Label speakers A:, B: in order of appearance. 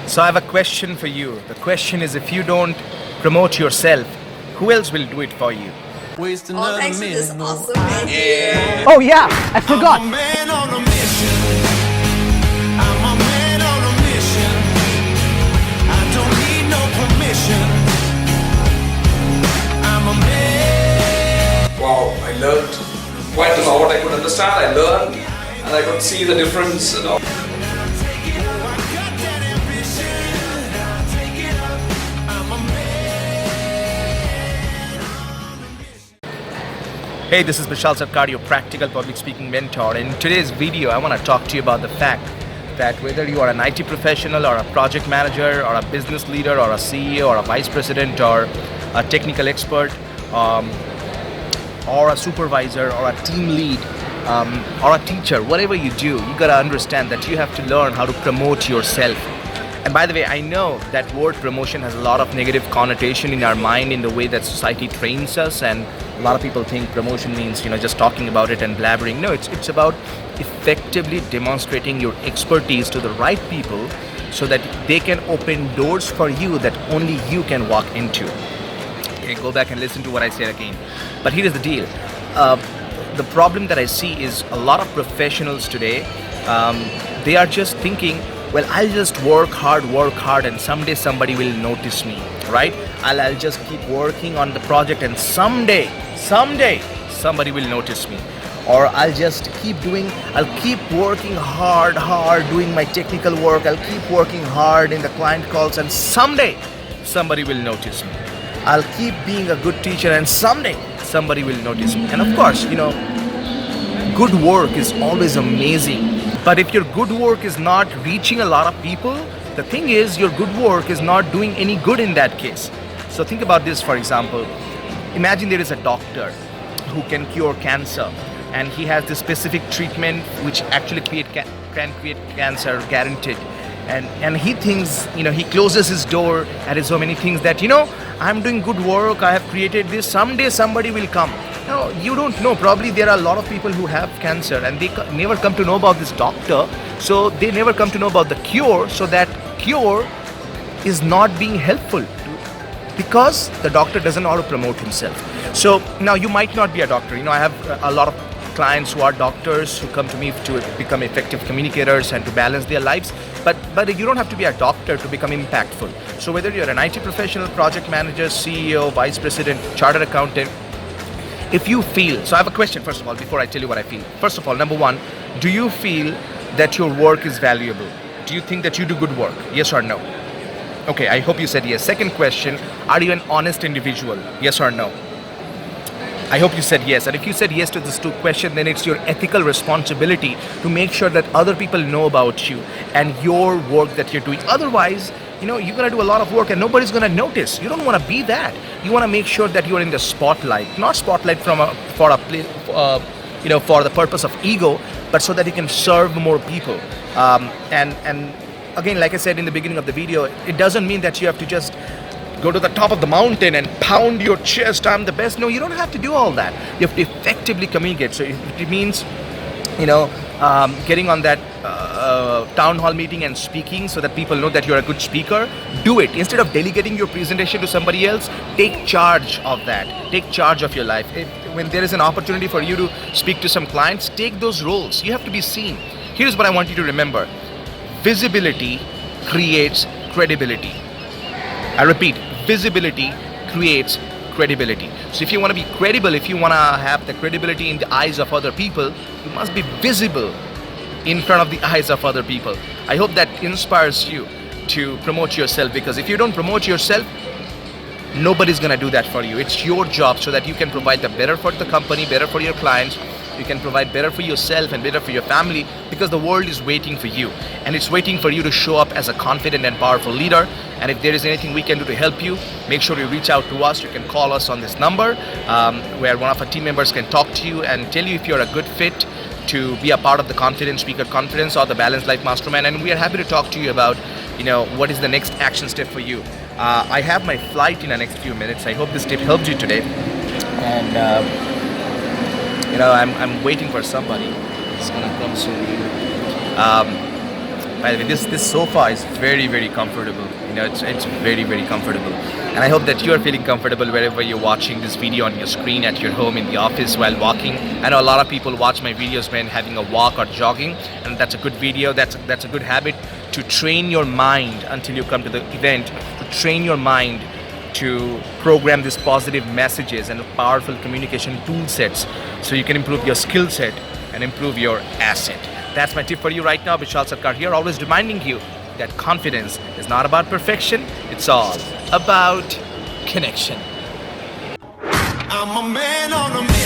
A: So I have a question for you. The question is, if you don't promote yourself, who else will do it for you?
B: Waste another
C: Thanks for this
B: minute, no.
C: awesome video.
D: Oh yeah, I forgot.
B: I'm a man on a mission. I'm a man on a mission. I don't need no permission. I'm a man.
E: Wow, I learned quite a lot. I could understand, I learned, and I could see the difference.
A: Hey, this is Bishal Sarkar, your practical public speaking mentor. In today's video, I want to talk to you about the fact that whether you are an IT professional or a project manager or a business leader or a CEO or a vice president or a technical expert or a supervisor or a team lead or a teacher, whatever you do, you gotta understand that you have to learn how to promote yourself. And by the way, I know that word promotion has a lot of negative connotation in our mind in the way that society trains us, and a lot of people think promotion means, just talking about it and blabbering. No, it's about effectively demonstrating your expertise to the right people so that they can open doors for you that only you can walk into. Okay, go back and listen to what I said again. But here is the deal. The problem that I see is a lot of professionals today, they are just thinking, well, I'll just work hard, and someday somebody will notice me, right? I'll just keep working on the project, and someday somebody will notice me. Or I'll keep working hard, doing my technical work. I'll keep working hard in the client calls, and someday somebody will notice me. I'll keep being a good teacher, and someday somebody will notice me. And of course, good work is always amazing. But if your good work is not reaching a lot of people, the thing is your good work is not doing any good in that case. So think about this, for example. Imagine there is a doctor who can cure cancer, and he has this specific treatment which actually can create cancer, guaranteed. And he thinks, he closes his door at so many things that, I'm doing good work, I have created this, someday somebody will come. No, you don't know. Probably there are a lot of people who have cancer and they never come to know about this doctor. So they never come to know about the cure. So that cure is not being helpful because the doctor doesn't know how to promote himself. So now you might not be a doctor. I have a lot of clients who are doctors who come to me to become effective communicators and to balance their lives. But you don't have to be a doctor to become impactful. So whether you're an IT professional, project manager, CEO, vice president, chartered accountant, if you feel, so I have a question first of all before I tell you what I feel. First of all, number one, do you feel that your work is valuable? Do you think that you do good work? Yes or no? Okay, I hope you said yes. Second question, are you an honest individual? Yes or no? I hope you said yes. And if you said yes to these two questions, then it's your ethical responsibility to make sure that other people know about you and your work that you're doing. Otherwise, you're going to do a lot of work and nobody's going to notice. You don't want to be that. You want to make sure that you're in the spotlight, not spotlight for the purpose of ego, but so that you can serve more people. And again, like I said in the beginning of the video, it doesn't mean that you have to just go to the top of the mountain and pound your chest, I'm the best. No, you don't have to do all that. You have to effectively communicate. So it means, getting on that town hall meeting and speaking so that people know that you're a good speaker, do it. Instead of delegating your presentation to somebody else, take charge of that. Take charge of your life. When there is an opportunity for you to speak to some clients, take those roles. You have to be seen. Here's what I want you to remember. Visibility creates credibility. I repeat, visibility creates credibility. So if you want to be credible, if you want to have the credibility in the eyes of other people, you must be visible in front of the eyes of other people. I hope that inspires you to promote yourself, because if you don't promote yourself, nobody's going to do that for you. It's your job so that you can provide the better for the company, better for your clients. You can provide better for yourself and better for your family, because the world is waiting for you, and it's waiting for you to show up as a confident and powerful leader. And if there is anything we can do to help you, make sure you reach out to us. You can call us on this number where one of our team members can talk to you and tell you if you're a good fit to be a part of the Confident Speaker Conference or the Balanced Life Mastermind. And we are happy to talk to you about what is the next action step for you. I have my flight in the next few minutes. I hope this tip helped you today. And I'm waiting for somebody. It's gonna come soon. By the way, this sofa is very, very comfortable. You know, it's very, very comfortable. And I hope that you are feeling comfortable wherever you're watching this video on your screen, at your home, in the office, while walking. I know a lot of people watch my videos when having a walk or jogging, and that's a good video. That's a good habit to train your mind until you come to the event, to train your mind to program these positive messages and powerful communication tool sets so you can improve your skill set and improve your asset. That's my tip for you right now. Bishal Sarkar here, always reminding you that confidence is not about perfection, it's all about connection.
B: I'm a man on a mission.